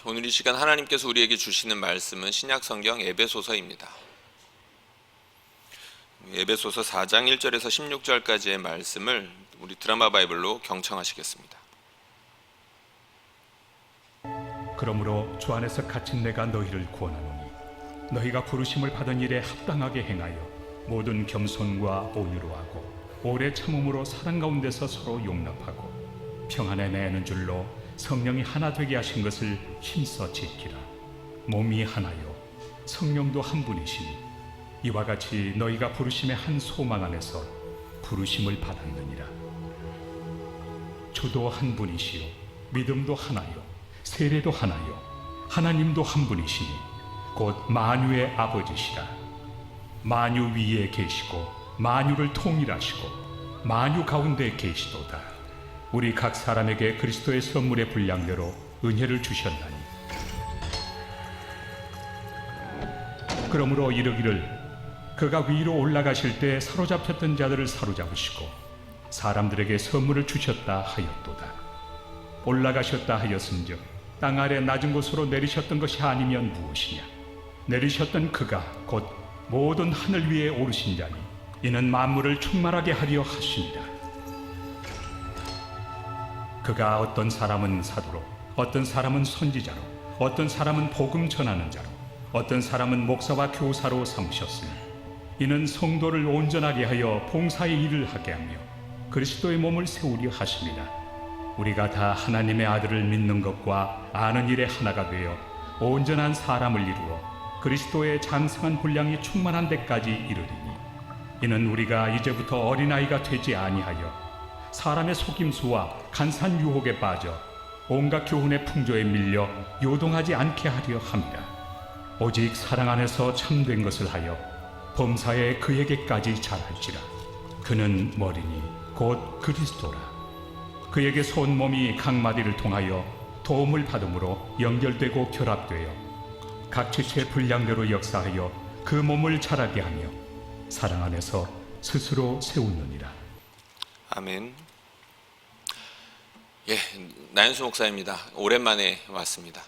오늘 이 시간 하나님께서 우리에게 주시는 말씀은 신약성경 에베소서입니다. 에베소서 4장 1절에서 16절까지의 말씀을 우리 드라마 바이블로 경청하시겠습니다. 그러므로 주 안에서 갇힌 내가 너희를 구원하노니 너희가 부르심을 받은 일에 합당하게 행하여 모든 겸손과 온유로 하고 오래 참음으로 사랑 가운데서 서로 용납하고 평안에 내는 줄로 성령이 하나 되게 하신 것을 힘써 지키라. 몸이 하나요 성령도 한 분이시니 이와 같이 너희가 부르심의 한 소망 안에서 부르심을 받았느니라. 주도 한 분이시요 믿음도 하나요 세례도 하나요 하나님도 한 분이시니 곧 만유의 아버지시라. 만유 위에 계시고 만유를 통일하시고 만유 가운데 계시도다. 우리 각 사람에게 그리스도의 선물의 분량대로 은혜를 주셨나니 그러므로 이르기를 그가 위로 올라가실 때 사로잡혔던 자들을 사로잡으시고 사람들에게 선물을 주셨다 하였도다. 올라가셨다 하였은즉 땅 아래 낮은 곳으로 내리셨던 것이 아니면 무엇이냐. 내리셨던 그가 곧 모든 하늘 위에 오르신 자니 이는 만물을 충만하게 하려 하시니라. 그가 어떤 사람은 사도로 어떤 사람은 선지자로 어떤 사람은 복음 전하는 자로 어떤 사람은 목사와 교사로 삼으셨으니 이는 성도를 온전하게 하여 봉사의 일을 하게 하며 그리스도의 몸을 세우려 하십니다. 우리가 다 하나님의 아들을 믿는 것과 아는 일에 하나가 되어 온전한 사람을 이루어 그리스도의 장성한 분량이 충만한 데까지 이르리니 이는 우리가 이제부터 어린아이가 되지 아니하여 사람의 속임수와 간사한 유혹에 빠져 온갖 교훈의 풍조에 밀려 요동하지 않게 하려 합니다. 오직 사랑 안에서 참된 것을 하여 범사에 그에게까지 잘할지라. 그는 머리니 곧 그리스도라. 그에게 온 몸이 각 마디를 통하여 도움을 받음으로 연결되고 결합되어 각 지체의 분량대로 역사하여 그 몸을 자라게 하며 사랑 안에서 스스로 세우느니라. 아멘. 나연수 목사입니다. 오랜만에 왔습니다.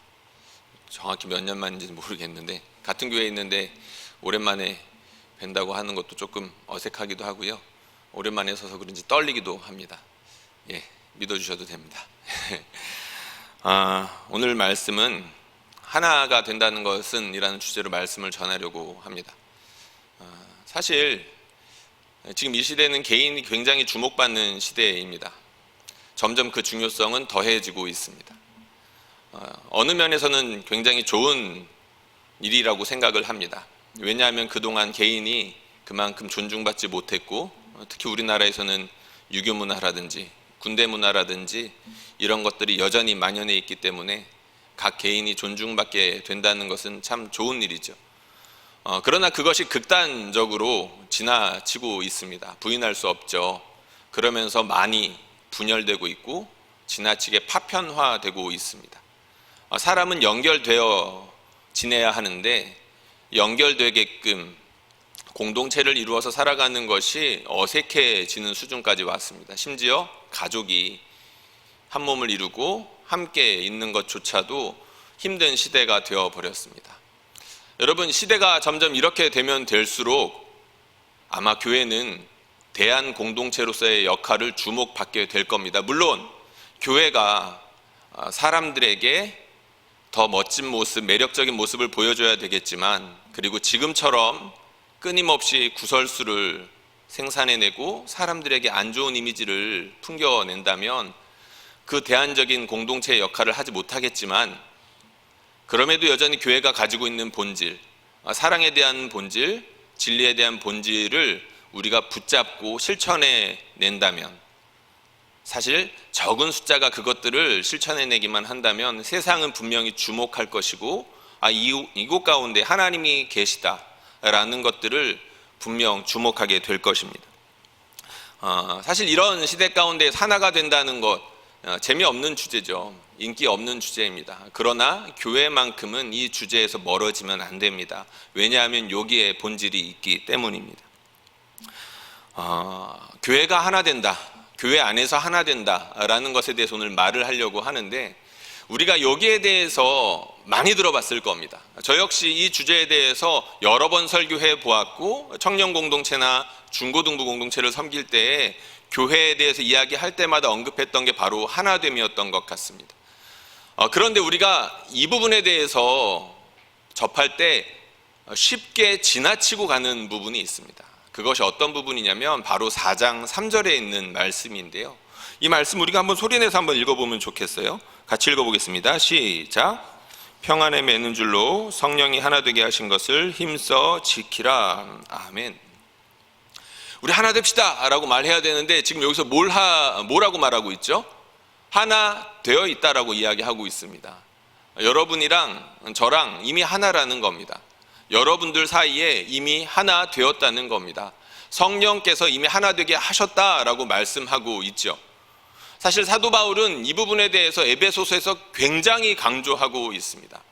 정확히 몇 년 만인지 모르겠는데 같은 교회에 있는데 오랜만에 뵌다고 하는 것도 조금 어색하기도 하고요. 오랜만에 서서 그런지 떨리기도 합니다. 믿어주셔도 됩니다. 오늘 말씀은 하나가 된다는 것은 이라는 주제로 말씀을 전하려고 합니다. 사실 지금 이 시대는 개인이 굉장히 주목받는 시대입니다. 점점 그 중요성은 더해지고 있습니다. 어느 면에서는 굉장히 좋은 일이라고 생각을 합니다. 왜냐하면 그동안 개인이 그만큼 존중받지 못했고 특히 우리나라에서는 유교 문화라든지 군대 문화라든지 이런 것들이 여전히 만연해 있기 때문에 각 개인이 존중받게 된다는 것은 참 좋은 일이죠. 그러나 그것이 극단적으로 지나치고 있습니다. 부인할 수 없죠. 그러면서 많이 분열되고 있고 지나치게 파편화되고 있습니다. 사람은 연결되어 지내야 하는데 연결되게끔 공동체를 이루어서 살아가는 것이 어색해지는 수준까지 왔습니다. 심지어 가족이 한 몸을 이루고 함께 있는 것조차도 힘든 시대가 되어버렸습니다. 여러분, 시대가 점점 이렇게 되면 될수록 아마 교회는 대한 공동체로서의 역할을 주목받게 될 겁니다. 물론 교회가 사람들에게 더 멋진 모습, 매력적인 모습을 보여줘야 되겠지만 그리고 지금처럼 끊임없이 구설수를 생산해내고 사람들에게 안 좋은 이미지를 풍겨낸다면 그 대안적인 공동체의 역할을 하지 못하겠지만 그럼에도 여전히 교회가 가지고 있는 본질, 사랑에 대한 본질, 진리에 대한 본질을 우리가 붙잡고 실천해 낸다면 사실 적은 숫자가 그것들을 실천해내기만 한다면 세상은 분명히 주목할 것이고 이곳 가운데 하나님이 계시다라는 것들을 분명 주목하게 될 것입니다. 사실 이런 시대 가운데 하나가 된다는 것 재미없는 주제죠. 인기 없는 주제입니다. 그러나 교회만큼은 이 주제에서 멀어지면 안 됩니다. 왜냐하면 여기에 본질이 있기 때문입니다. 교회가 하나 된다, 교회 안에서 하나 된다라는 것에 대해서 오늘 말을 하려고 하는데 우리가 여기에 대해서 많이 들어봤을 겁니다. 저 역시 이 주제에 대해서 여러 번 설교해 보았고, 청년 공동체나 중고등부 공동체를 섬길 때에 교회에 대해서 이야기할 때마다 언급했던 게 바로 하나됨이었던 것 같습니다. 그런데 우리가 이 부분에 대해서 접할 때 쉽게 지나치고 가는 부분이 있습니다. 그것이 어떤 부분이냐면 바로 4장 3절에 있는 말씀인데요. 이 말씀 우리가 한번 소리내서 한번 읽어보면 좋겠어요. 같이 읽어보겠습니다. 시작. 평안에 매는 줄로 성령이 하나 되게 하신 것을 힘써 지키라. 아멘. 우리 하나 됩시다 라고 말해야 되는데 지금 여기서 뭐라고 말하고 있죠? 하나 되어 있다라고 이야기하고 있습니다. 여러분이랑 저랑 이미 하나라는 겁니다. 여러분들 사이에 이미 하나 되었다는 겁니다. 성령께서 이미 하나 되게 하셨다라고 말씀하고 있죠. 사실 사도 바울은 이 부분에 대해서 에베소서에서 굉장히 강조하고 있습니다.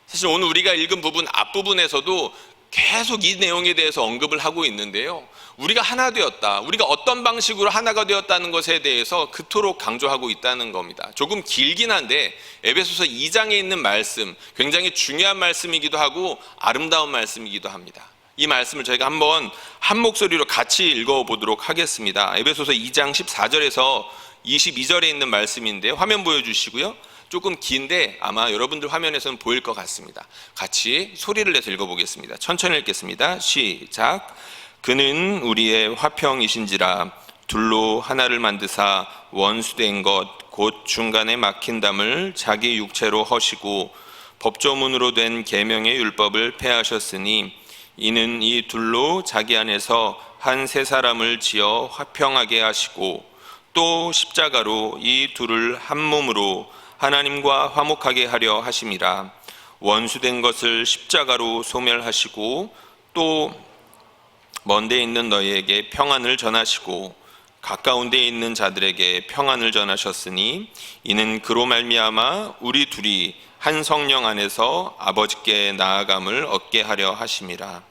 사실 오늘 우리가 읽은 부분 앞부분에서도 계속 이 내용에 대해서 언급을 하고 있는데요. 우리가 하나 되었다, 우리가 어떤 방식으로 하나가 되었다는 것에 대해서 그토록 강조하고 있다는 겁니다. 조금 길긴 한데 에베소서 2장에 있는 말씀, 굉장히 중요한 말씀이기도 하고 아름다운 말씀이기도 합니다. 이 말씀을 저희가 한번 한 목소리로 같이 읽어보도록 하겠습니다. 에베소서 2장 14절에서 22절에 있는 말씀인데 화면 보여주시고요. 조금 긴데 아마 여러분들 화면에서는 보일 것 같습니다. 같이 소리를 내서 읽어보겠습니다. 천천히 읽겠습니다. 시작. 그는 우리의 화평이신지라 둘로 하나를 만드사 원수된 것 곧 중간에 막힌 담을 자기 육체로 허시고 법조문으로 된 계명의 율법을 폐하셨으니 이는 이 둘로 자기 안에서 한 세 사람을 지어 화평하게 하시고 또 십자가로 이 둘을 한 몸으로 하나님과 화목하게 하려 하심이라. 원수된 것을 십자가로 소멸하시고 또 먼데 있는 너희에게 평안을 전하시고 가까운 데 있는 자들에게 평안을 전하셨으니 이는 그로 말미암아 우리 둘이 한 성령 안에서 아버지께 나아감을 얻게 하려 하심이라.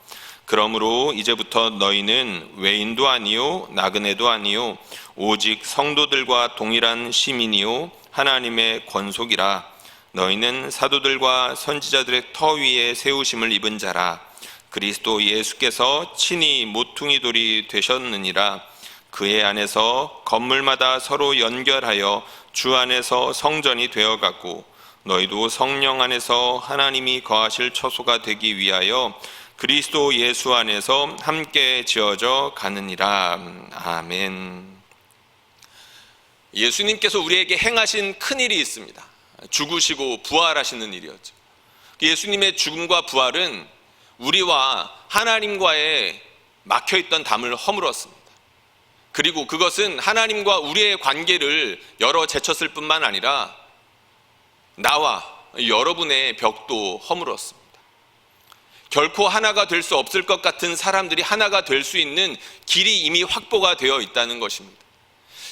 그러므로 이제부터 너희는 외인도 아니요 나그네도 아니요 오직 성도들과 동일한 시민이요 하나님의 권속이라. 너희는 사도들과 선지자들의 터 위에 세우심을 입은 자라. 그리스도 예수께서 친히 모퉁이 돌이 되셨느니라. 그의 안에서 건물마다 서로 연결하여 주 안에서 성전이 되어가고 너희도 성령 안에서 하나님이 거하실 처소가 되기 위하여 그리스도 예수 안에서 함께 지어져 가느니라. 아멘. 예수님께서 우리에게 행하신 큰 일이 있습니다. 죽으시고 부활하시는 일이었죠. 예수님의 죽음과 부활은 우리와 하나님과의 막혀있던 담을 허물었습니다. 그리고 그것은 하나님과 우리의 관계를 열어 제쳤을 뿐만 아니라 나와 여러분의 벽도 허물었습니다. 결코 하나가 될 수 없을 것 같은 사람들이 하나가 될 수 있는 길이 이미 확보가 되어 있다는 것입니다.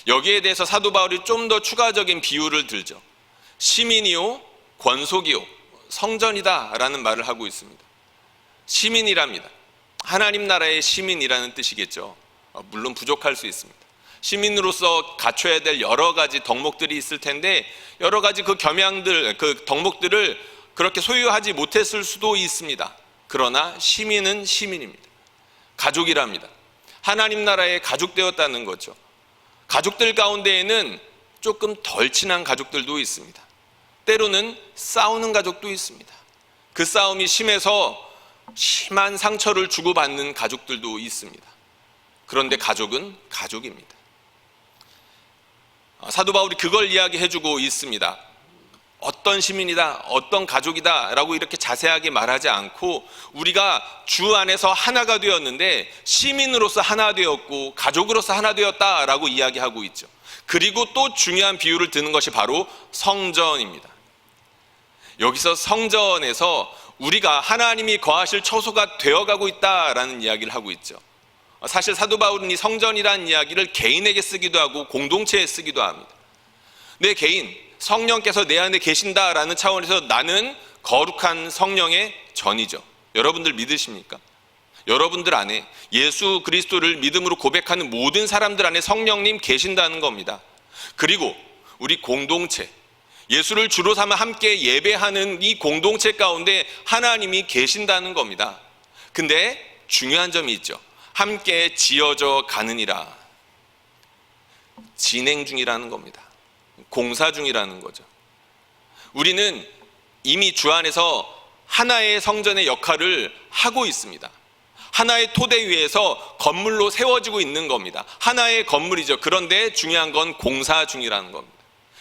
여기에 대해서 사도 바울이 좀 더 추가적인 비유를 들죠. 시민이요 권속이요 성전이다 라는 말을 하고 있습니다. 시민이랍니다. 하나님 나라의 시민이라는 뜻이겠죠. 물론 부족할 수 있습니다. 시민으로서 갖춰야 될 여러 가지 덕목들이 있을 텐데 여러 가지 그 겸양들, 그 덕목들을 그렇게 소유하지 못했을 수도 있습니다. 그러나 시민은 시민입니다. 가족이랍니다. 하나님 나라에 가족되었다는 거죠. 가족들 가운데에는 조금 덜 친한 가족들도 있습니다. 때로는 싸우는 가족도 있습니다. 그 싸움이 심해서 심한 상처를 주고받는 가족들도 있습니다. 그런데 가족은 가족입니다. 사도 바울이 그걸 이야기해주고 있습니다. 어떤 시민이다, 어떤 가족이다 라고 이렇게 자세하게 말하지 않고 우리가 주 안에서 하나가 되었는데 시민으로서 하나 되었고 가족으로서 하나 되었다라고 이야기하고 있죠. 그리고 또 중요한 비유를 드는 것이 바로 성전입니다. 여기서 성전에서 우리가 하나님이 거하실 처소가 되어가고 있다라는 이야기를 하고 있죠. 사실 사도 바울은 이 성전이라는 이야기를 개인에게 쓰기도 하고 공동체에 쓰기도 합니다. 내 개인, 성령께서 내 안에 계신다라는 차원에서 나는 거룩한 성령의 전이죠. 여러분들 믿으십니까? 여러분들 안에 예수 그리스도를 믿음으로 고백하는 모든 사람들 안에 성령님 계신다는 겁니다. 그리고 우리 공동체, 예수를 주로 삼아 함께 예배하는 이 공동체 가운데 하나님이 계신다는 겁니다. 근데 중요한 점이 있죠. 함께 지어져 가느니라. 진행 중이라는 겁니다. 공사 중이라는 거죠. 우리는 이미 주 안에서 하나의 성전의 역할을 하고 있습니다. 하나의 토대 위에서 건물로 세워지고 있는 겁니다. 하나의 건물이죠. 그런데 중요한 건 공사 중이라는 겁니다.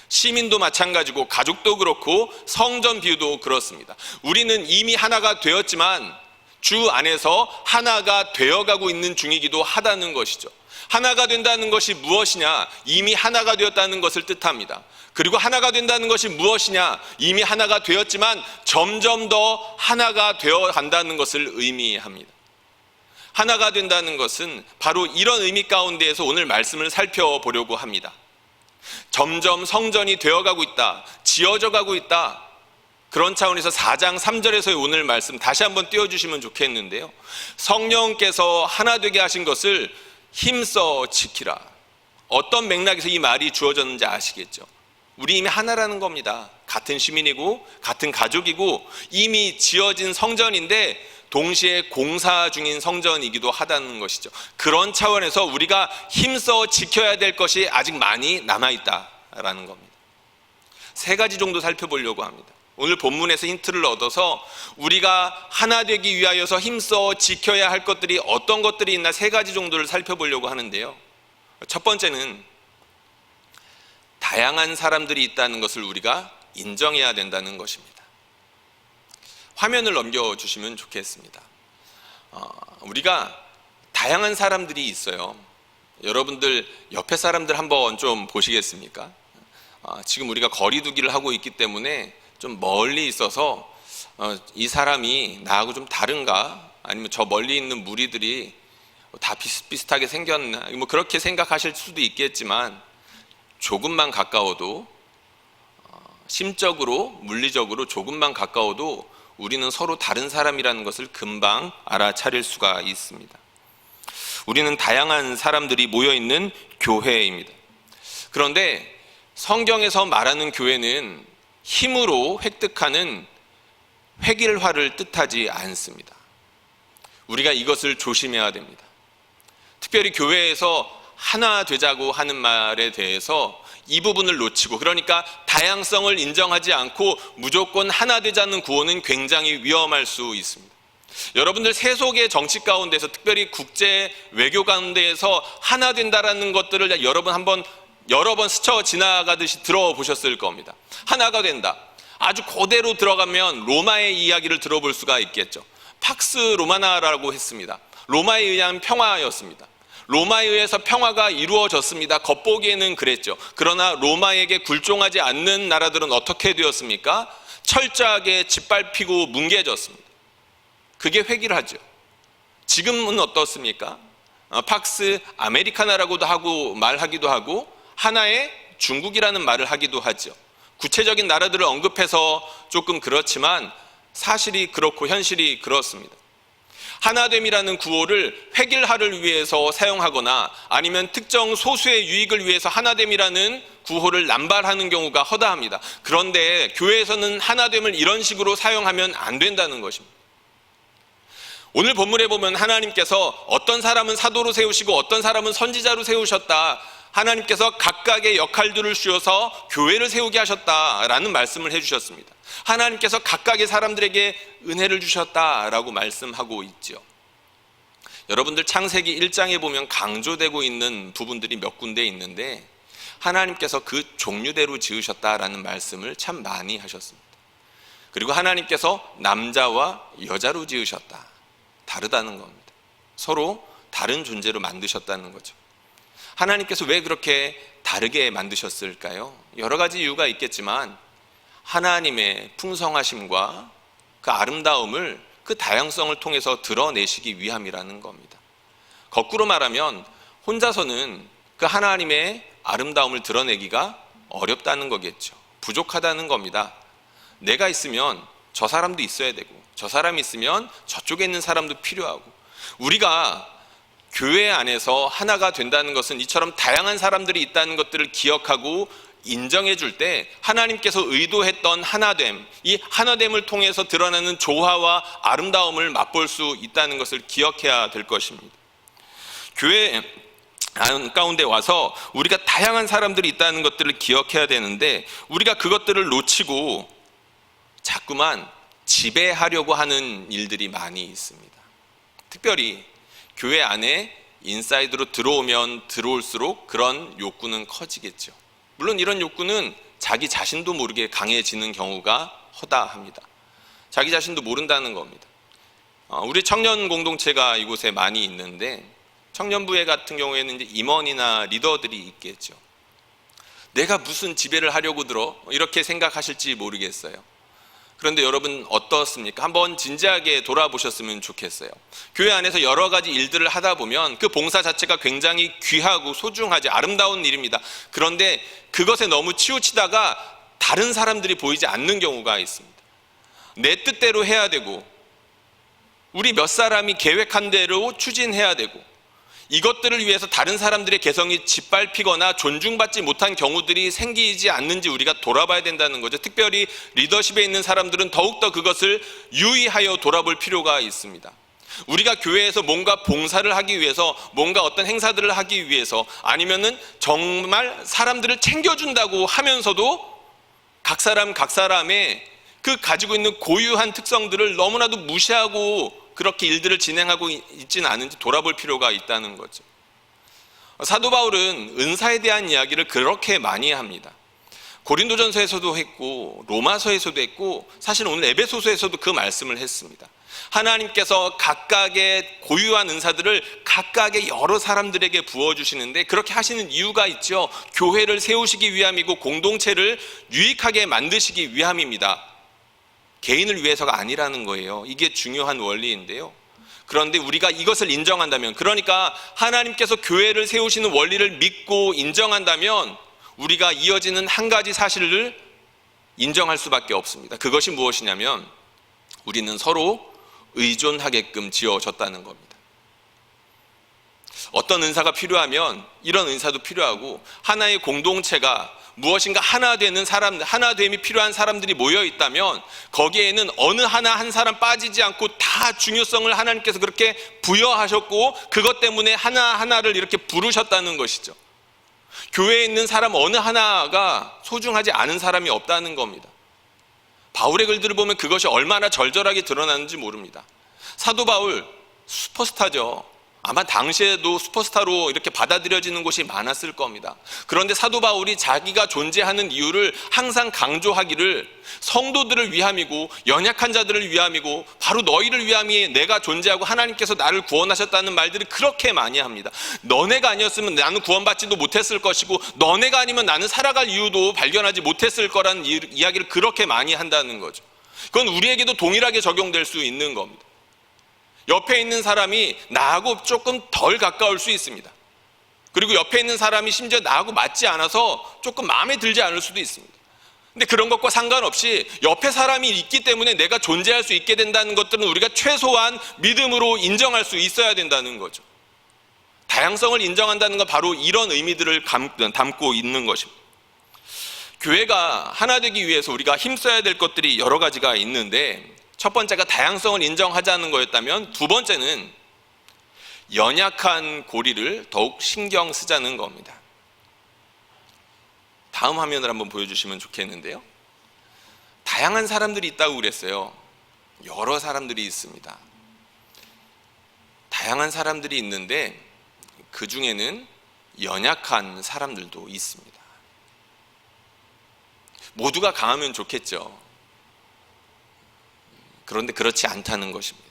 시민도 마찬가지고 가족도 그렇고 성전 비유도 그렇습니다. 우리는 이미 하나가 되었지만 주 안에서 하나가 되어가고 있는 중이기도 하다는 것이죠. 하나가 된다는 것이 무엇이냐? 이미 하나가 되었다는 것을 뜻합니다. 그리고 하나가 된다는 것이 무엇이냐? 이미 하나가 되었지만 점점 더 하나가 되어 간다는 것을 의미합니다. 하나가 된다는 것은 바로 이런 의미 가운데에서 오늘 말씀을 살펴보려고 합니다. 점점 성전이 되어가고 있다, 지어져 가고 있다. 그런 차원에서 4장 3절에서의 오늘 말씀 다시 한번 띄워주시면 좋겠는데요. 성령께서 하나 되게 하신 것을 힘써 지키라. 어떤 맥락에서 이 말이 주어졌는지 아시겠죠? 우리 이미 하나라는 겁니다. 같은 시민이고 같은 가족이고 이미 지어진 성전인데 동시에 공사 중인 성전이기도 하다는 것이죠. 그런 차원에서 우리가 힘써 지켜야 될 것이 아직 많이 남아있다라는 겁니다. 3가지 정도 살펴보려고 합니다. 오늘 본문에서 힌트를 얻어서 우리가 하나 되기 위하여서 힘써 지켜야 할 것들이 어떤 것들이 있나 3가지 정도를 살펴보려고 하는데요. 첫 번째는 다양한 사람들이 있다는 것을 우리가 인정해야 된다는 것입니다. 화면을 넘겨주시면 좋겠습니다. 우리가 다양한 사람들이 있어요. 여러분들 옆에 사람들 한번 좀 보시겠습니까? 지금 우리가 거리두기를 하고 있기 때문에 좀 멀리 있어서 이 사람이 나하고 좀 다른가? 아니면 저 멀리 있는 무리들이 다 비슷비슷하게 생겼나? 뭐 그렇게 생각하실 수도 있겠지만 조금만 가까워도 심적으로 물리적으로 조금만 가까워도 우리는 서로 다른 사람이라는 것을 금방 알아차릴 수가 있습니다. 우리는 다양한 사람들이 모여있는 교회입니다. 그런데 성경에서 말하는 교회는 힘으로 획득하는 획일화를 뜻하지 않습니다. 우리가 이것을 조심해야 됩니다. 특별히 교회에서 하나 되자고 하는 말에 대해서 이 부분을 놓치고, 그러니까 다양성을 인정하지 않고 무조건 하나 되자는 구호는 굉장히 위험할 수 있습니다. 여러분들 세속의 정치 가운데서, 특별히 국제 외교 가운데에서 하나 된다라는 것들을 여러 번 스쳐 지나가듯이 들어보셨을 겁니다. 하나가 된다. 아주 그대로 들어가면 로마의 이야기를 들어볼 수가 있겠죠. 팍스 로마나라고 했습니다. 로마에 의한 평화였습니다. 로마에 의해서 평화가 이루어졌습니다. 겉보기에는 그랬죠. 그러나 로마에게 굴종하지 않는 나라들은 어떻게 되었습니까? 철저하게 짓밟히고 뭉개졌습니다. 그게 획일화죠. 지금은 어떻습니까? 팍스 아메리카나라고도 하고 말하기도 하고 하나의 중국이라는 말을 하기도 하죠. 구체적인 나라들을 언급해서 조금 그렇지만 사실이 그렇고 현실이 그렇습니다. 하나됨이라는 구호를 획일화를 위해서 사용하거나 아니면 특정 소수의 유익을 위해서 하나됨이라는 구호를 남발하는 경우가 허다합니다. 그런데 교회에서는 하나됨을 이런 식으로 사용하면 안 된다는 것입니다. 오늘 본문에 보면 하나님께서 어떤 사람은 사도로 세우시고 어떤 사람은 선지자로 세우셨다. 하나님께서 각각의 역할들을 주어서 교회를 세우게 하셨다라는 말씀을 해주셨습니다. 하나님께서 각각의 사람들에게 은혜를 주셨다라고 말씀하고 있죠. 여러분들 창세기 1장에 보면 강조되고 있는 부분들이 몇 군데 있는데 하나님께서 그 종류대로 지으셨다라는 말씀을 참 많이 하셨습니다. 그리고 하나님께서 남자와 여자로 지으셨다. 다르다는 겁니다. 서로 다른 존재로 만드셨다는 거죠. 하나님께서 왜 그렇게 다르게 만드셨을까요? 여러 가지 이유가 있겠지만 하나님의 풍성하심과 그 아름다움을, 그 다양성을 통해서 드러내시기 위함이라는 겁니다. 거꾸로 말하면 혼자서는 그 하나님의 아름다움을 드러내기가 어렵다는 거겠죠. 부족하다는 겁니다. 내가 있으면 저 사람도 있어야 되고 저 사람이 있으면 저쪽에 있는 사람도 필요하고, 우리가 교회 안에서 하나가 된다는 것은 이처럼 다양한 사람들이 있다는 것들을 기억하고 인정해 줄 때 하나님께서 의도했던 하나됨, 이 하나됨을 통해서 드러나는 조화와 아름다움을 맛볼 수 있다는 것을 기억해야 될 것입니다. 교회 가운데 와서 우리가 다양한 사람들이 있다는 것들을 기억해야 되는데, 우리가 그것들을 놓치고 자꾸만 지배하려고 하는 일들이 많이 있습니다. 특별히 교회 안에 인사이드로 들어오면 들어올수록 그런 욕구는 커지겠죠. 물론 이런 욕구는 자기 자신도 모르게 강해지는 경우가 허다합니다. 자기 자신도 모른다는 겁니다. 우리 청년 공동체가 이곳에 많이 있는데, 청년부회 같은 경우에는 이제 임원이나 리더들이 있겠죠. 내가 무슨 지배를 하려고 들어? 이렇게 생각하실지 모르겠어요. 그런데 여러분 어떻습니까? 한번 진지하게 돌아보셨으면 좋겠어요. 교회 안에서 여러 가지 일들을 하다 보면 그 봉사 자체가 굉장히 귀하고 소중하지 아름다운 일입니다. 그런데 그것에 너무 치우치다가 다른 사람들이 보이지 않는 경우가 있습니다. 내 뜻대로 해야 되고, 우리 몇 사람이 계획한 대로 추진해야 되고, 이것들을 위해서 다른 사람들의 개성이 짓밟히거나 존중받지 못한 경우들이 생기지 않는지 우리가 돌아봐야 된다는 거죠. 특별히 리더십에 있는 사람들은 더욱더 그것을 유의하여 돌아볼 필요가 있습니다. 우리가 교회에서 뭔가 봉사를 하기 위해서, 뭔가 어떤 행사들을 하기 위해서, 아니면은 정말 사람들을 챙겨준다고 하면서도 각 사람의 그 가지고 있는 고유한 특성들을 너무나도 무시하고 그렇게 일들을 진행하고 있지는 않은지 돌아볼 필요가 있다는 거죠. 사도 바울은 은사에 대한 이야기를 그렇게 많이 합니다. 고린도전서에서도 했고 로마서에서도 했고, 사실 오늘 에베소서에서도 그 말씀을 했습니다. 하나님께서 각각의 고유한 은사들을 각각의 여러 사람들에게 부어주시는데, 그렇게 하시는 이유가 있죠. 교회를 세우시기 위함이고 공동체를 유익하게 만드시기 위함입니다. 개인을 위해서가 아니라는 거예요. 이게 중요한 원리인데요. 그런데 우리가 이것을 인정한다면, 그러니까 하나님께서 교회를 세우시는 원리를 믿고 인정한다면, 우리가 이어지는 한 가지 사실을 인정할 수밖에 없습니다. 그것이 무엇이냐면, 우리는 서로 의존하게끔 지어졌다는 겁니다. 어떤 은사가 필요하면 이런 은사도 필요하고, 하나의 공동체가 무엇인가 하나 되는 사람, 하나됨이 필요한 사람들이 모여 있다면 거기에는 어느 한 사람 빠지지 않고 다 중요성을 하나님께서 그렇게 부여하셨고, 그것 때문에 하나하나를 이렇게 부르셨다는 것이죠. 교회에 있는 사람 어느 하나가 소중하지 않은 사람이 없다는 겁니다. 바울의 글들을 보면 그것이 얼마나 절절하게 드러나는지 모릅니다. 사도 바울 슈퍼스타죠. 아마 당시에도 슈퍼스타로 이렇게 받아들여지는 곳이 많았을 겁니다. 그런데 사도 바울이 자기가 존재하는 이유를 항상 강조하기를, 성도들을 위함이고 연약한 자들을 위함이고 바로 너희를 위함이 내가 존재하고 하나님께서 나를 구원하셨다는 말들을 그렇게 많이 합니다. 너네가 아니었으면 나는 구원받지도 못했을 것이고, 너네가 아니면 나는 살아갈 이유도 발견하지 못했을 거라는 이야기를 그렇게 많이 한다는 거죠. 그건 우리에게도 동일하게 적용될 수 있는 겁니다. 옆에 있는 사람이 나하고 조금 덜 가까울 수 있습니다. 그리고 옆에 있는 사람이 심지어 나하고 맞지 않아서 조금 마음에 들지 않을 수도 있습니다. 근데 그런 것과 상관없이 옆에 사람이 있기 때문에 내가 존재할 수 있게 된다는 것들은 우리가 최소한 믿음으로 인정할 수 있어야 된다는 거죠. 다양성을 인정한다는 건 바로 이런 의미들을 담고 있는 것입니다. 교회가 하나 되기 위해서 우리가 힘써야 될 것들이 여러 가지가 있는데, 첫 번째가 다양성을 인정하자는 거였다면, 두 번째는 연약한 고리를 더욱 신경 쓰자는 겁니다. 다음 화면을 한번 보여주시면 좋겠는데요. 다양한 사람들이 있다고 그랬어요. 여러 사람들이 있습니다. 다양한 사람들이 있는데 그 중에는 연약한 사람들도 있습니다. 모두가 강하면 좋겠죠. 그런데 그렇지 않다는 것입니다.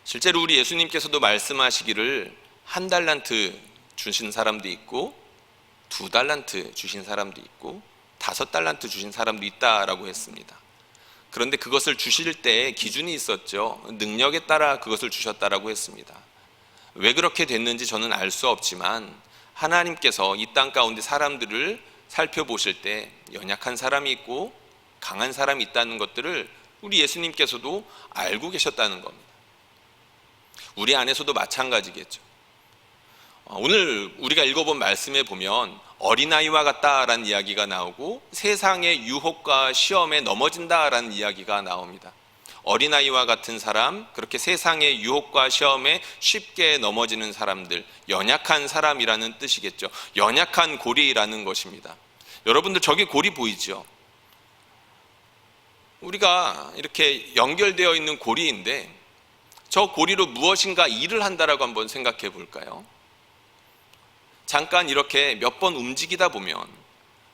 실제로 우리 예수님께서도 말씀하시기를 1달란트 주신 사람도 있고 2달란트 주신 사람도 있고 5달란트 주신 사람도 있다라고 했습니다. 그런데 그것을 주실 때 기준이 있었죠. 능력에 따라 그것을 주셨다라고 했습니다. 왜 그렇게 됐는지 저는 알 수 없지만, 하나님께서 이 땅 가운데 사람들을 살펴보실 때 연약한 사람이 있고 강한 사람이 있다는 것들을 우리 예수님께서도 알고 계셨다는 겁니다. 우리 안에서도 마찬가지겠죠. 오늘 우리가 읽어본 말씀에 보면 어린아이와 같다라는 이야기가 나오고 세상의 유혹과 시험에 넘어진다라는 이야기가 나옵니다. 어린아이와 같은 사람, 그렇게 세상의 유혹과 시험에 쉽게 넘어지는 사람들, 연약한 사람이라는 뜻이겠죠. 연약한 고리라는 것입니다. 여러분들 저게 고리 보이죠? 우리가 이렇게 연결되어 있는 고리인데 저 고리로 무엇인가 일을 한다라고 한번 생각해 볼까요? 잠깐 이렇게 몇 번 움직이다 보면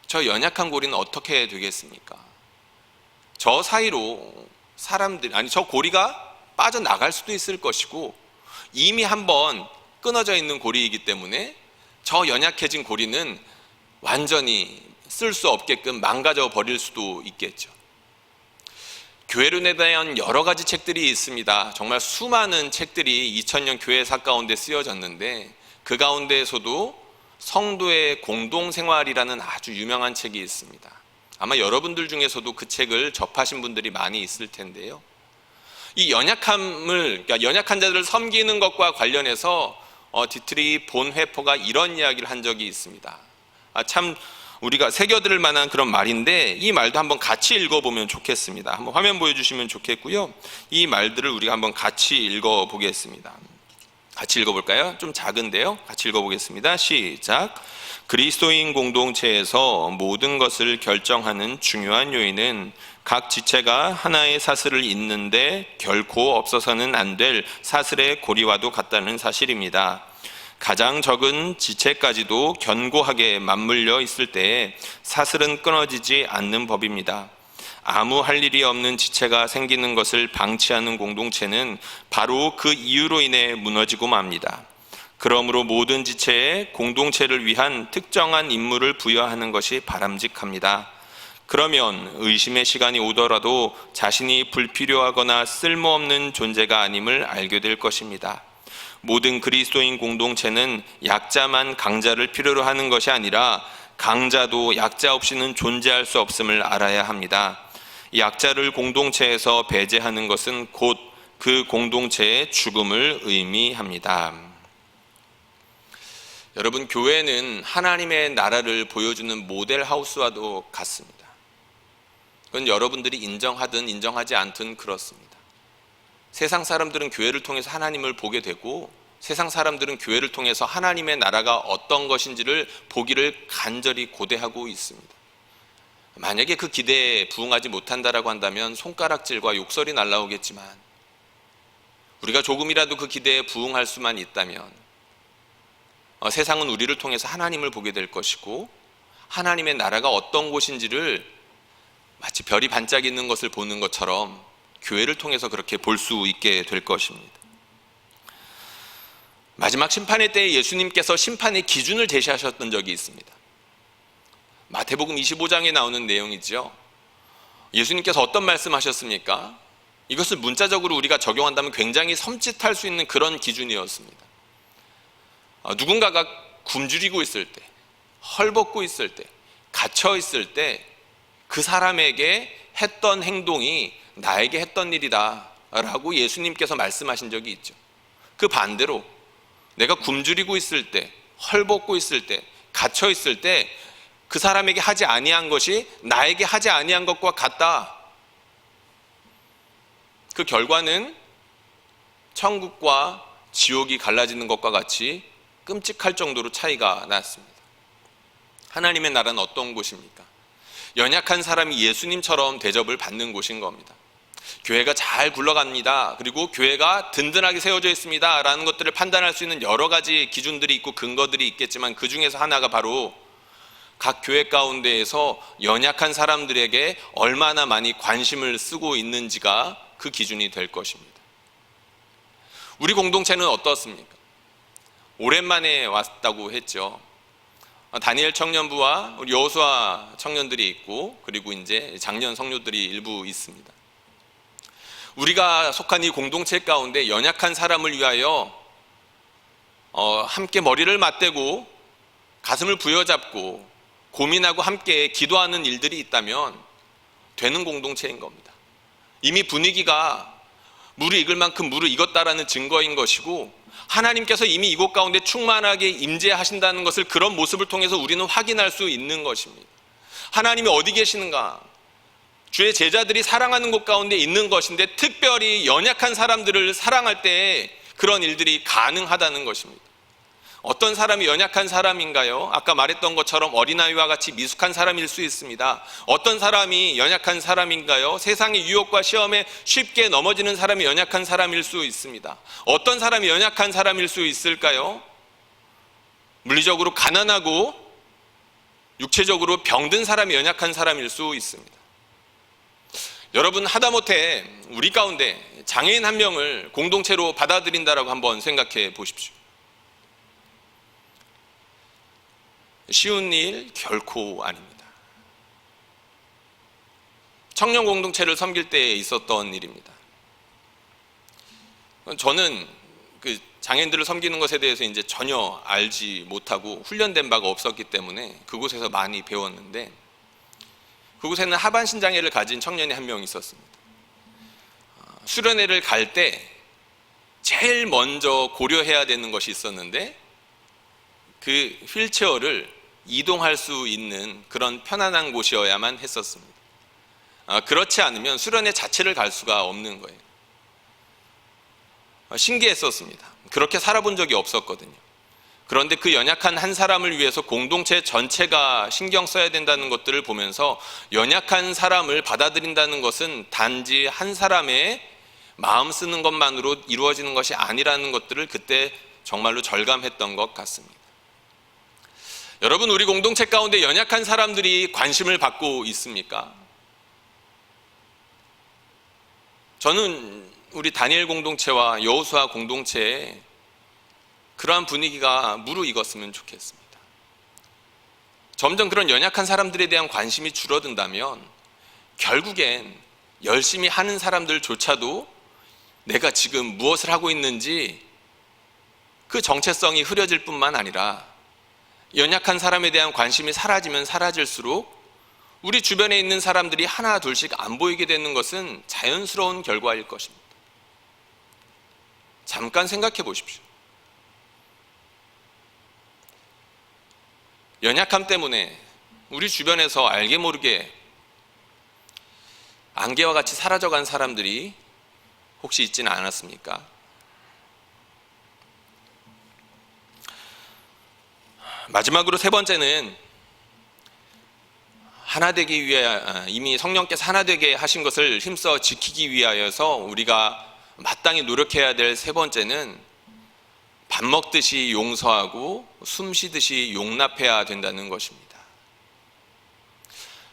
저 연약한 고리는 어떻게 되겠습니까? 저 사이로 저 고리가 빠져나갈 수도 있을 것이고 이미 한번 끊어져 있는 고리이기 때문에 저 연약해진 고리는 완전히 쓸 수 없게끔 망가져 버릴 수도 있겠죠. 교회론에 대한 여러 가지 책들이 있습니다. 정말 수많은 책들이 2000년 교회사 가운데 쓰여졌는데 그 가운데에서도 성도의 공동생활이라는 아주 유명한 책이 있습니다. 아마 여러분들 중에서도 그 책을 접하신 분들이 많이 있을 텐데요. 이 그러니까 연약한 자들을 섬기는 것과 관련해서 디트리 본회퍼가 이런 이야기를 한 적이 있습니다. 참 우리가 새겨들을 만한 그런 말인데 이 말도 한번 같이 읽어보면 좋겠습니다. 한번 화면 보여주시면 좋겠고요. 이 말들을 우리가 한번 같이 읽어보겠습니다. 같이 읽어볼까요? 좀 작은데요. 같이 읽어보겠습니다. 시작. 그리스도인 공동체에서 모든 것을 결정하는 중요한 요인은 각 지체가 하나의 사슬을 잇는데 결코 없어서는 안 될 사슬의 고리와도 같다는 사실입니다. 가장 적은 지체까지도 견고하게 맞물려 있을 때에 사슬은 끊어지지 않는 법입니다. 아무 할 일이 없는 지체가 생기는 것을 방치하는 공동체는 바로 그 이유로 인해 무너지고 맙니다. 그러므로 모든 지체에 공동체를 위한 특정한 임무를 부여하는 것이 바람직합니다. 그러면 의심의 시간이 오더라도 자신이 불필요하거나 쓸모없는 존재가 아님을 알게 될 것입니다. 모든 그리스도인 공동체는 약자만 강자를 필요로 하는 것이 아니라 강자도 약자 없이는 존재할 수 없음을 알아야 합니다. 약자를 공동체에서 배제하는 것은 곧 그 공동체의 죽음을 의미합니다. 여러분, 교회는 하나님의 나라를 보여주는 모델 하우스와도 같습니다. 그건 여러분들이 인정하든 인정하지 않든 그렇습니다. 세상 사람들은 교회를 통해서 하나님을 보게 되고 세상 사람들은 교회를 통해서 하나님의 나라가 어떤 것인지를 보기를 간절히 고대하고 있습니다. 만약에 그 기대에 부응하지 못한다라고 한다면 손가락질과 욕설이 날라오겠지만 우리가 조금이라도 그 기대에 부응할 수만 있다면 세상은 우리를 통해서 하나님을 보게 될 것이고 하나님의 나라가 어떤 곳인지를 마치 별이 반짝이는 것을 보는 것처럼 교회를 통해서 그렇게 볼 수 있게 될 것입니다. 마지막 심판의 때에 예수님께서 심판의 기준을 제시하셨던 적이 있습니다. 마태복음 25장에 나오는 내용이죠. 예수님께서 어떤 말씀하셨습니까? 이것을 문자적으로 우리가 적용한다면 굉장히 섬찟할 수 있는 그런 기준이었습니다. 누군가가 굶주리고 있을 때, 헐벗고 있을 때, 갇혀 있을 때 그 사람에게 했던 행동이 나에게 했던 일이다 라고 예수님께서 말씀하신 적이 있죠. 그 반대로 내가 굶주리고 있을 때, 헐벗고 있을 때, 갇혀 있을 때 그 사람에게 하지 아니한 것이 나에게 하지 아니한 것과 같다. 그 결과는 천국과 지옥이 갈라지는 것과 같이 끔찍할 정도로 차이가 났습니다. 하나님의 나라는 어떤 곳입니까? 연약한 사람이 예수님처럼 대접을 받는 곳인 겁니다. 교회가 잘 굴러갑니다. 그리고 교회가 든든하게 세워져 있습니다 라는 것들을 판단할 수 있는 여러 가지 기준들이 있고 근거들이 있겠지만 그 중에서 하나가 바로 각 교회 가운데에서 연약한 사람들에게 얼마나 많이 관심을 쓰고 있는지가 그 기준이 될 것입니다. 우리 공동체는 어떻습니까? 오랜만에 왔다고 했죠. 다니엘 청년부와 우리 여호수아 청년들이 있고 그리고 이제 작년 성료들이 일부 있습니다. 우리가 속한 이 공동체 가운데 연약한 사람을 위하여 함께 머리를 맞대고 가슴을 부여잡고 고민하고 함께 기도하는 일들이 있다면 되는 공동체인 겁니다. 이미 분위기가 물을 익을 만큼 물을 익었다라는 증거인 것이고 하나님께서 이미 이곳 가운데 충만하게 임재하신다는 것을 그런 모습을 통해서 우리는 확인할 수 있는 것입니다. 하나님이 어디 계시는가? 주의 제자들이 사랑하는 곳 가운데 있는 것인데, 특별히 연약한 사람들을 사랑할 때 그런 일들이 가능하다는 것입니다. 어떤 사람이 연약한 사람인가요? 아까 말했던 것처럼 어린아이와 같이 미숙한 사람일 수 있습니다. 어떤 사람이 연약한 사람인가요? 세상의 유혹과 시험에 쉽게 넘어지는 사람이 연약한 사람일 수 있습니다. 어떤 사람이 연약한 사람일 수 있을까요? 물리적으로 가난하고 육체적으로 병든 사람이 연약한 사람일 수 있습니다. 여러분, 하다못해 우리 가운데 장애인 한 명을 공동체로 받아들인다라고 한번 생각해 보십시오. 쉬운 일 결코 아닙니다. 청년 공동체를 섬길 때 있었던 일입니다. 저는 그 장애인들을 섬기는 것에 대해서 이제 전혀 알지 못하고 훈련된 바가 없었기 때문에 그곳에서 많이 배웠는데, 그곳에는 하반신 장애를 가진 청년이 한 명 있었습니다. 수련회를 갈 때 제일 먼저 고려해야 되는 것이 있었는데, 그 휠체어를 이동할 수 있는 그런 편안한 곳이어야만 했었습니다. 그렇지 않으면 수련회 자체를 갈 수가 없는 거예요. 신기했었습니다. 그렇게 살아본 적이 없었거든요. 그런데 그 연약한 한 사람을 위해서 공동체 전체가 신경 써야 된다는 것들을 보면서, 연약한 사람을 받아들인다는 것은 단지 한 사람의 마음 쓰는 것만으로 이루어지는 것이 아니라는 것들을 그때 정말로 절감했던 것 같습니다. 여러분, 우리 공동체 가운데 연약한 사람들이 관심을 받고 있습니까? 저는 우리 다니엘 공동체와 여호수아 공동체에 그러한 분위기가 무르익었으면 좋겠습니다. 점점 그런 연약한 사람들에 대한 관심이 줄어든다면 결국엔 열심히 하는 사람들조차도 내가 지금 무엇을 하고 있는지 그 정체성이 흐려질 뿐만 아니라, 연약한 사람에 대한 관심이 사라지면 사라질수록 우리 주변에 있는 사람들이 하나 둘씩 안 보이게 되는 것은 자연스러운 결과일 것입니다. 잠깐 생각해 보십시오. 연약함 때문에 우리 주변에서 알게 모르게 안개와 같이 사라져간 사람들이 혹시 있지는 않았습니까? 마지막으로 세 번째는, 하나 되기 위해, 이미 성령께서 하나 되게 하신 것을 힘써 지키기 위하여서 우리가 마땅히 노력해야 될 세 번째는, 밥 먹듯이 용서하고 숨 쉬듯이 용납해야 된다는 것입니다.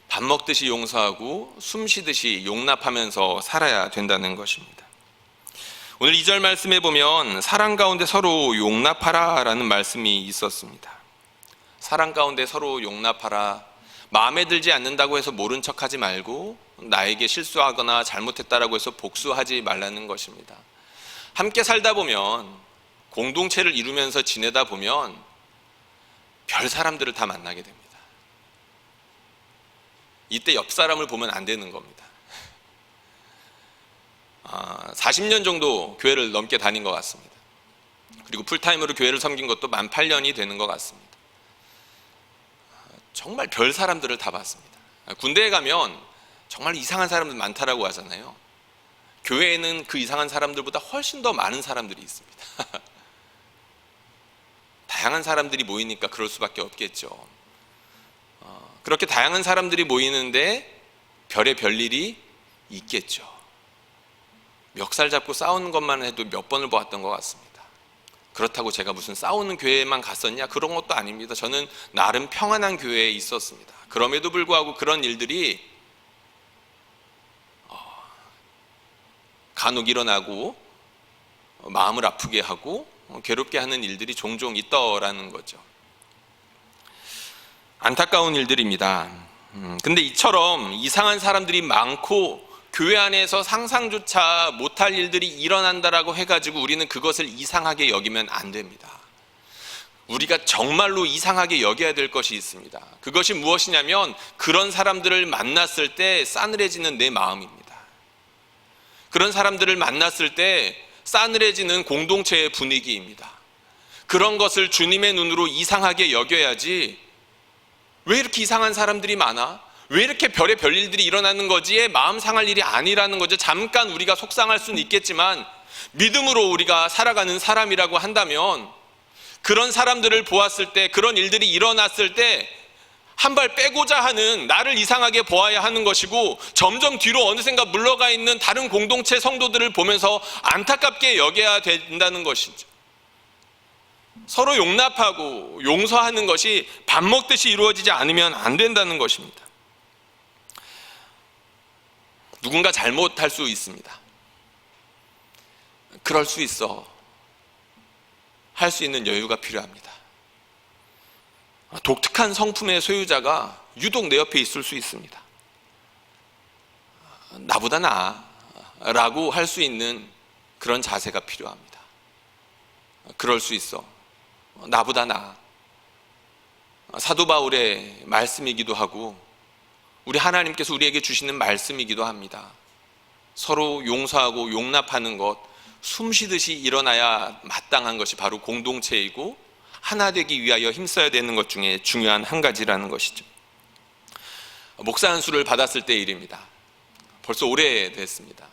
밥 먹듯이 용서하고 숨 쉬듯이 용납하면서 살아야 된다는 것입니다. 오늘 2절 말씀에 보면 사랑 가운데 서로 용납하라 라는 말씀이 있었습니다. 사랑 가운데 서로 용납하라. 마음에 들지 않는다고 해서 모른 척하지 말고, 나에게 실수하거나 잘못했다라고 해서 복수하지 말라는 것입니다. 함께 살다 보면, 공동체를 이루면서 지내다 보면 별 사람들을 다 만나게 됩니다. 이때 옆 사람을 보면 안 되는 겁니다. 40년 정도 교회를 넘게 다닌 것 같습니다. 그리고 풀타임으로 교회를 섬긴 것도 만 8년이 되는 것 같습니다. 정말 별 사람들을 다 봤습니다. 군대에 가면 정말 이상한 사람들 많다라고 하잖아요. 교회에는 그 이상한 사람들보다 훨씬 더 많은 사람들이 있습니다. 다양한 사람들이 모이니까 그럴 수밖에 없겠죠. 그렇게 다양한 사람들이 모이는데 별의 별일이 있겠죠. 멱살 잡고 싸우는 것만 해도 몇 번을 보았던 것 같습니다. 그렇다고 제가 무슨 싸우는 교회에만 갔었냐? 그런 것도 아닙니다. 저는 나름 평안한 교회에 있었습니다. 그럼에도 불구하고 그런 일들이 간혹 일어나고 마음을 아프게 하고 괴롭게 하는 일들이 종종 있더라는 거죠. 안타까운 일들입니다. 근데 이처럼 이상한 사람들이 많고 교회 안에서 상상조차 못할 일들이 일어난다라고 해가지고 우리는 그것을 이상하게 여기면 안 됩니다. 우리가 정말로 이상하게 여겨야 될 것이 있습니다. 그것이 무엇이냐면, 그런 사람들을 만났을 때 싸늘해지는 내 마음입니다. 그런 사람들을 만났을 때 싸늘해지는 공동체의 분위기입니다. 그런 것을 주님의 눈으로 이상하게 여겨야지, 왜 이렇게 이상한 사람들이 많아? 왜 이렇게 별의 별일들이 일어나는 거지에 마음 상할 일이 아니라는 거죠. 잠깐 우리가 속상할 수는 있겠지만 믿음으로 우리가 살아가는 사람이라고 한다면, 그런 사람들을 보았을 때, 그런 일들이 일어났을 때 한 발 빼고자 하는, 나를 이상하게 보아야 하는 것이고, 점점 뒤로 어느샌가 물러가 있는 다른 공동체 성도들을 보면서 안타깝게 여겨야 된다는 것이죠. 서로 용납하고 용서하는 것이 밥 먹듯이 이루어지지 않으면 안 된다는 것입니다. 누군가 잘못할 수 있습니다. 그럴 수 있어. 할 수 있는 여유가 필요합니다. 독특한 성품의 소유자가 유독 내 옆에 있을 수 있습니다. 나보다 나아 라고 할 수 있는 그런 자세가 필요합니다. 그럴 수 있어. 나보다 나아. 사도 바울의 말씀이기도 하고 우리 하나님께서 우리에게 주시는 말씀이기도 합니다. 서로 용서하고 용납하는 것, 숨쉬듯이 일어나야 마땅한 것이 바로 공동체이고 하나 되기 위하여 힘써야 되는 것 중에 중요한 한 가지라는 것이죠. 목사 안수를 받았을 때 일입니다. 벌써 오래됐습니다.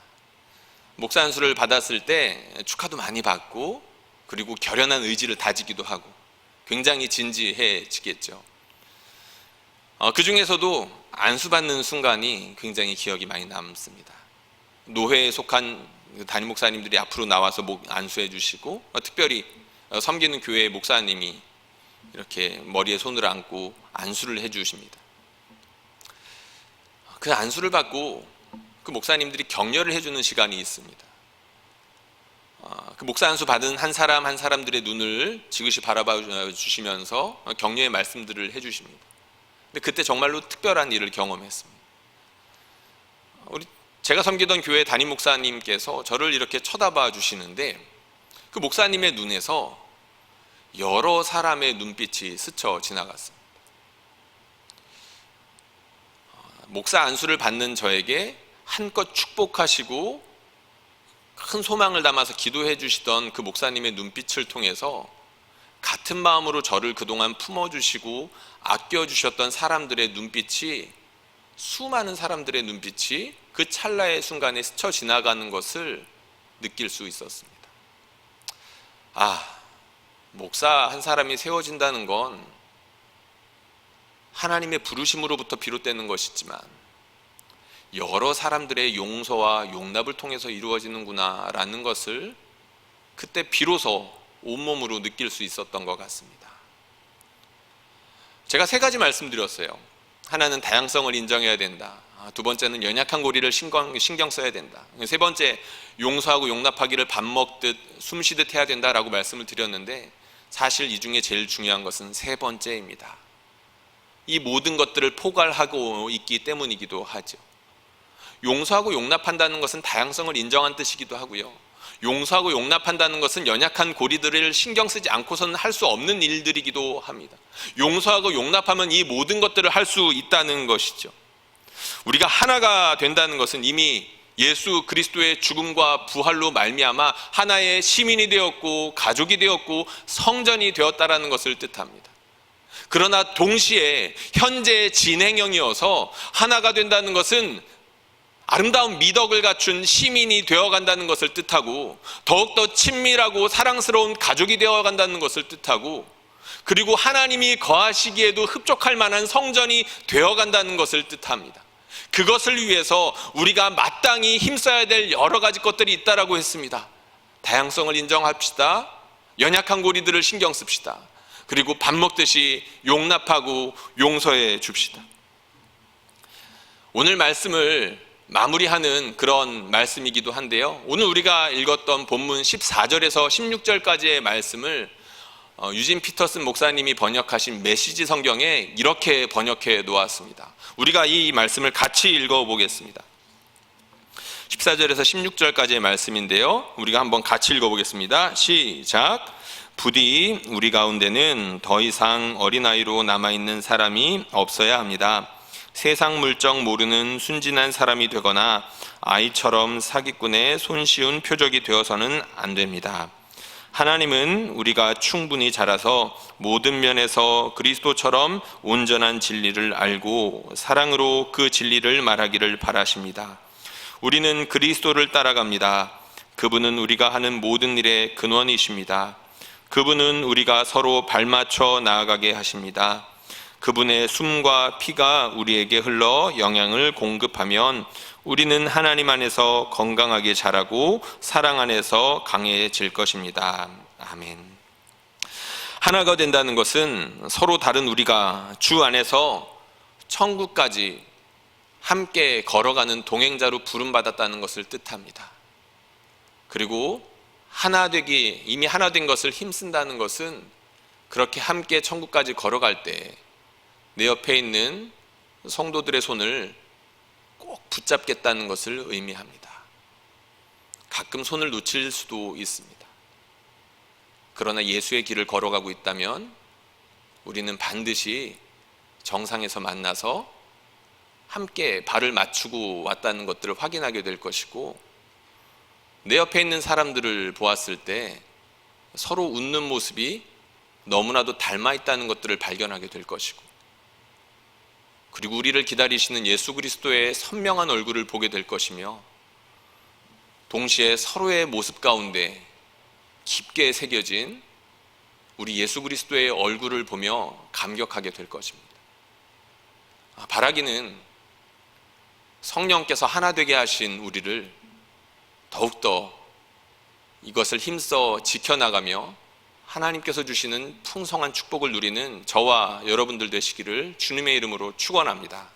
목사 안수를 받았을 때 축하도 많이 받고, 그리고 결연한 의지를 다지기도 하고 굉장히 진지해지겠죠. 그 중에서도 안수받는 순간이 굉장히 기억이 많이 남습니다. 노회에 속한 담임 목사님들이 앞으로 나와서 안수해 주시고, 특별히 섬기는 교회의 목사님이 이렇게 머리에 손을 얹고 안수를 해 주십니다. 그 안수를 받고 그 목사님들이 격려를 해주는 시간이 있습니다. 그 목사 안수 받은 한 사람 한 사람들의 눈을 지그시 바라봐 주시면서 격려의 말씀들을 해주십니다. 근데 그때 정말로 특별한 일을 경험했습니다. 제가 섬기던 교회 담임 목사님께서 저를 이렇게 쳐다봐 주시는데, 그 목사님의 눈에서 여러 사람의 눈빛이 스쳐 지나갔습니다. 목사 안수를 받는 저에게 한껏 축복하시고 큰 소망을 담아서 기도해 주시던 그 목사님의 눈빛을 통해서 같은 마음으로 저를 그동안 품어주시고 아껴주셨던 사람들의 눈빛이, 수많은 사람들의 눈빛이 그 찰나의 순간에 스쳐 지나가는 것을 느낄 수 있었습니다. 목사 한 사람이 세워진다는 건 하나님의 부르심으로부터 비롯되는 것이지만 여러 사람들의 용서와 용납을 통해서 이루어지는구나 라는 것을 그때 비로소 온몸으로 느낄 수 있었던 것 같습니다. 제가 3가지 말씀드렸어요. 하나는 다양성을 인정해야 된다. 2번째는 연약한 고리를 신경 써야 된다. 3번째, 용서하고 용납하기를 밥 먹듯 숨쉬듯 해야 된다라고 말씀을 드렸는데, 사실 이 중에 제일 중요한 것은 3번째입니다. 이 모든 것들을 포괄하고 있기 때문이기도 하죠. 용서하고 용납한다는 것은 다양성을 인정한 뜻이기도 하고요. 용서하고 용납한다는 것은 연약한 고리들을 신경 쓰지 않고서는 할 수 없는 일들이기도 합니다. 용서하고 용납하면 이 모든 것들을 할 수 있다는 것이죠. 우리가 하나가 된다는 것은 이미 예수 그리스도의 죽음과 부활로 말미암아 하나의 시민이 되었고 가족이 되었고 성전이 되었다라는 것을 뜻합니다. 그러나 동시에 현재 진행형이어서 하나가 된다는 것은 아름다운 미덕을 갖춘 시민이 되어간다는 것을 뜻하고, 더욱더 친밀하고 사랑스러운 가족이 되어간다는 것을 뜻하고, 그리고 하나님이 거하시기에도 흡족할 만한 성전이 되어간다는 것을 뜻합니다. 그것을 위해서 우리가 마땅히 힘써야 될 여러 가지 것들이 있다라고 했습니다. 다양성을 인정합시다. 연약한 고리들을 신경 씁시다. 그리고 밥 먹듯이 용납하고 용서해 줍시다. 오늘 말씀을 마무리하는 그런 말씀이기도 한데요. 오늘 우리가 읽었던 본문 14절에서 16절까지의 말씀을 유진 피터슨 목사님이 번역하신 메시지 성경에 이렇게 번역해 놓았습니다. 우리가 이 말씀을 같이 읽어보겠습니다. 14절에서 16절까지의 말씀인데요. 우리가 한번 같이 읽어보겠습니다. 시작. 부디 우리 가운데는 더 이상 어린아이로 남아있는 사람이 없어야 합니다. 세상 물정 모르는 순진한 사람이 되거나 아이처럼 사기꾼의 손쉬운 표적이 되어서는 안 됩니다. 하나님은 우리가 충분히 자라서 모든 면에서 그리스도처럼 온전한 진리를 알고 사랑으로 그 진리를 말하기를 바라십니다. 우리는 그리스도를 따라갑니다. 그분은 우리가 하는 모든 일의 근원이십니다. 그분은 우리가 서로 발맞춰 나아가게 하십니다. 그분의 숨과 피가 우리에게 흘러 영양을 공급하면 우리는 하나님 안에서 건강하게 자라고 사랑 안에서 강해질 것입니다. 아멘. 하나가 된다는 것은 서로 다른 우리가 주 안에서 천국까지 함께 걸어가는 동행자로 부름받았다는 것을 뜻합니다. 그리고 이미 하나 된 것을 힘쓴다는 것은 그렇게 함께 천국까지 걸어갈 때 내 옆에 있는 성도들의 손을 꼭 붙잡겠다는 것을 의미합니다. 가끔 손을 놓칠 수도 있습니다. 그러나 예수의 길을 걸어가고 있다면 우리는 반드시 정상에서 만나서 함께 발을 맞추고 왔다는 것들을 확인하게 될 것이고, 내 옆에 있는 사람들을 보았을 때 서로 웃는 모습이 너무나도 닮아 있다는 것들을 발견하게 될 것이고, 그리고 우리를 기다리시는 예수 그리스도의 선명한 얼굴을 보게 될 것이며, 동시에 서로의 모습 가운데 깊게 새겨진 우리 예수 그리스도의 얼굴을 보며 감격하게 될 것입니다. 바라기는 성령께서 하나 되게 하신 우리를 더욱더 이것을 힘써 지켜나가며 하나님께서 주시는 풍성한 축복을 누리는 저와 여러분들 되시기를 주님의 이름으로 축원합니다.